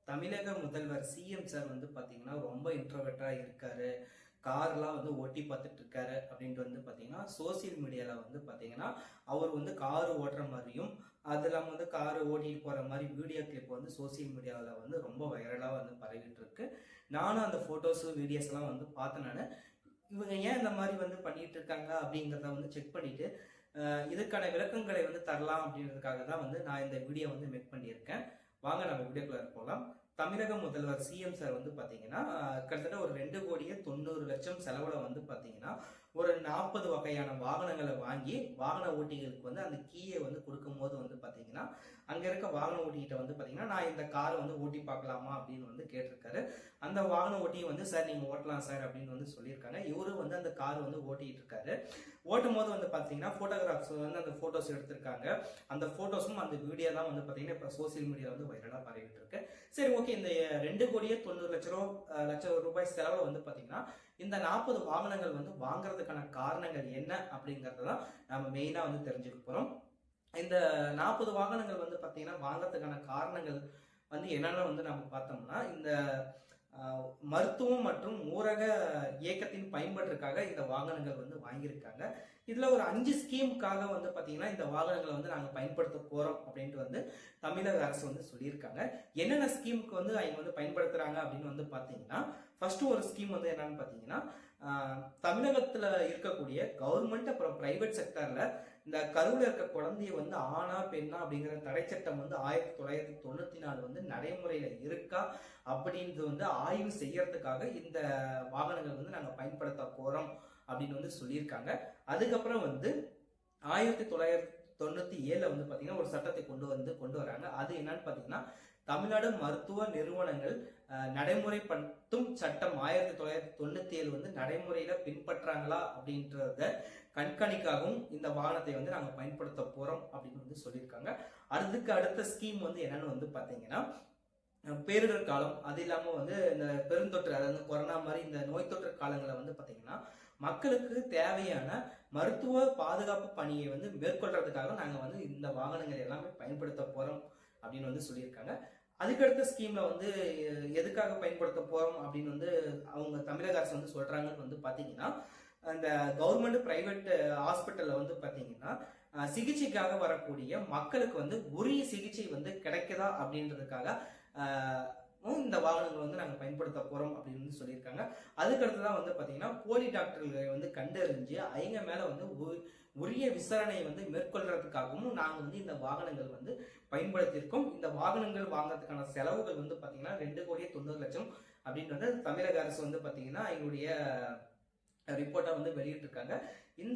தமிழக முதல்வர் CM sir வந்து பாத்தீங்கன்னா ரொம்ப இன்ட்ரோவெர்ட்டா இருக்காரு. கார்லாம் வந்து ஓட்டி பார்த்துட்டு இருக்காரு அப்படின்ட்டு வந்து பாத்தீங்கன்னா சோசியல் மீடியால வந்து பாத்தீங்கன்னா அவர் வந்து கார் ஓட்டுற மாதிரியும் அது இல்லாம வந்து கார் ஓட்டிட்டு போற மாதிரி வீடியோ கிளிப் வந்து சோசியல் மீடியாவில் வந்து ரொம்ப வைரலா வந்து பரவிட்டு இருக்கு. நானும் அந்த போட்டோஸ் வீடியோஸ் எல்லாம் வந்து பார்த்தேன். நான் இவங்க ஏன் இந்த மாதிரி வந்து பண்ணிட்டு இருக்காங்க அப்படிங்கிறத வந்து செக் பண்ணிட்டு இதுக்கான விளக்கங்களை வந்து தரலாம் அப்படின்றதுக்காக தான் வந்து நான் இந்த வீடியோ வந்து மேக் பண்ணியிருக்கேன். வாங்க நம்ம வீடியோக்குள்ள போகலாம். தமிழக முதல்வர் சிஎம் சார் வந்து பாத்தீங்கன்னா கிட்டத்தட்ட ஒரு 2,90,00,000 செலவுல வந்து பாத்தீங்கன்னா ஒரு 40 வகையான வாகனங்களை வாங்கி வாகன ஓட்டிகளுக்கு வந்து அந்த கீயை வந்து கொடுக்கும் போது வந்து பாத்தீங்கன்னா அங்க இருக்க வாகன ஓட்டிகிட்ட வந்து பாத்தீங்கன்னா நான் இந்த காரை வந்து ஓட்டி பார்க்கலாமா அப்படின்னு வந்து கேட்டிருக்காரு. அந்த வாகன ஓட்டியை வந்து சார் நீங்க ஓட்டலாம் சார் அப்படின்னு வந்து சொல்லியிருக்காங்க. இவரு வந்து அந்த கார் வந்து ஓட்டிட்டு இருக்காரு. ஓட்டும் போது வந்து பாத்தீங்கன்னா போட்டோகிராஃப்ஸ் வந்து அந்த போட்டோஸ் எடுத்திருக்காங்க. அந்த போட்டோஸும் அந்த வீடியோ தான் வந்து பாத்தீங்கன்னா இப்ப சோசியல் மீடியா வந்து வைரலா பரவிட்டு இருக்கு. சரி, ஓகே, இந்த 2,90,00,000 ரூபாய் செலவு வந்து பாத்தீங்கன்னா இந்த 40 வாகனங்கள் வந்து வாங்குறதுக்கான காரணங்கள் என்ன அப்படிங்கறதான் நம்ம மெயினா வந்து தெரிஞ்சுக்க போறோம். இந்த 40 வாகனங்கள் வந்து பாத்தீங்கன்னா வாங்கறதுக்கான காரணங்கள் வந்து என்னென்ன வந்து நம்ம பார்த்தோம்னா, இந்த மருத்துவம் மற்றும் ஊரக இயக்கத்தின் பயன்பாட்டிற்காக இந்த வாகனங்கள் வந்து வாங்கியிருக்காங்க. இதுல ஒரு 5 ஸ்கீமுக்காக வந்து பாத்தீங்கன்னா இந்த வாகனங்களை வந்து நாங்க பயன்படுத்த போறோம் அப்படின்ட்டு வந்து தமிழக அரசு வந்து சொல்லியிருக்காங்க. என்னென்ன ஸ்கீமுக்கு வந்து அவங்க வந்து பயன்படுத்துறாங்க அப்படின்னு வந்து பாத்தீங்கன்னா, ஃபர்ஸ்ட் ஒரு ஸ்கீம் வந்து என்னன்னு பாத்தீங்கன்னா, தமிழகத்துல இருக்கக்கூடிய கவர்மெண்ட் அப்புறம் பிரைவேட் செக்டர்ல இந்த கருவுல இருக்க குழந்தைய வந்து ஆணா பெண்ணா அப்படிங்கிற தடை சட்டம் வந்து 1994 வந்து நடைமுறையில இருக்கா அப்படின்றது வந்து ஆய்வு செய்யறதுக்காக இந்த வாகனங்கள் வந்து நாங்க பயன்படுத்த போறோம் அப்படின்னு வந்து சொல்லியிருக்காங்க. அதுக்கப்புறம் வந்து 1997 வந்து பாத்தீங்கன்னா ஒரு சட்டத்தை கொண்டு வராங்க. அது என்னன்னு பாத்தீங்கன்னா, தமிழ்நாடு மருத்துவ நிறுவனங்கள் நடைமுறைப்படுத்தும் சட்டம் 1997 வந்து நடைமுறையில பின்பற்றாங்களா அப்படின்றத கண்காணிக்காகவும் இந்த வாகனத்தை வந்து நாங்க பயன்படுத்த போறோம் அப்படின்னு வந்து சொல்லியிருக்காங்க. அதுக்கு அடுத்த ஸ்கீம் வந்து என்னன்னு வந்து பாத்தீங்கன்னா, பேரிடர் காலம், அது இல்லாம வந்து இந்த பெருந்தொற்று, அதாவது கொரோனா மாதிரி இந்த நோய் தொற்று காலங்களை வந்து பாத்தீங்கன்னா மக்களுக்கு தேவையான மருத்துவ பாதுகாப்பு பணியை வந்து மேற்கொள்றதுக்காக நாங்க வந்து இந்த வாகனங்கள் எல்லாமே பயன்படுத்த போறோம் அப்படின்னு வந்து சொல்லியிருக்காங்க. அதுக்கடுத்த ஸ்கீம்ல வந்து எதுக்காக பயன்படுத்த போறோம் அப்படின்னு வந்து அவங்க தமிழக அரசு வந்து சொல்றாங்கன்னு வந்து பாத்தீங்கன்னா, அந்த கவர்மெண்ட் பிரைவேட் ஹாஸ்பிட்டல்ல வந்து பாத்தீங்கன்னா சிகிச்சைக்காக வரக்கூடிய மக்களுக்கு வந்து உரிய சிகிச்சை வந்து கிடைக்குதா அப்படின்றதுக்காக இந்த வாகனங்கள் வந்து நாங்க பயன்படுத்த போறோம் அப்படின்னு சொல்லியிருக்காங்க. அதுக்கடுத்துதான் வந்து பாத்தீங்கன்னா போலி டாக்டர்களை வந்து கண்டறிஞ்சு அவங்க மேல வந்து உரிய விசாரணை வந்து மேற்கொள்றதுக்காகவும் நாங்க வந்து இந்த வாகனங்கள் வந்து பயன்படுத்தியிருக்கோம். இந்த வாகனங்கள் வாங்கறதுக்கான செலவுகள் வந்து பாத்தீங்கன்னா 2,90,00,000 அப்படின்றது தமிழக அரசு வந்து பாத்தீங்கன்னா எங்களுடைய ரிப்போர்ட்டா வந்து வெளியிட்டிருக்காங்க. இந்த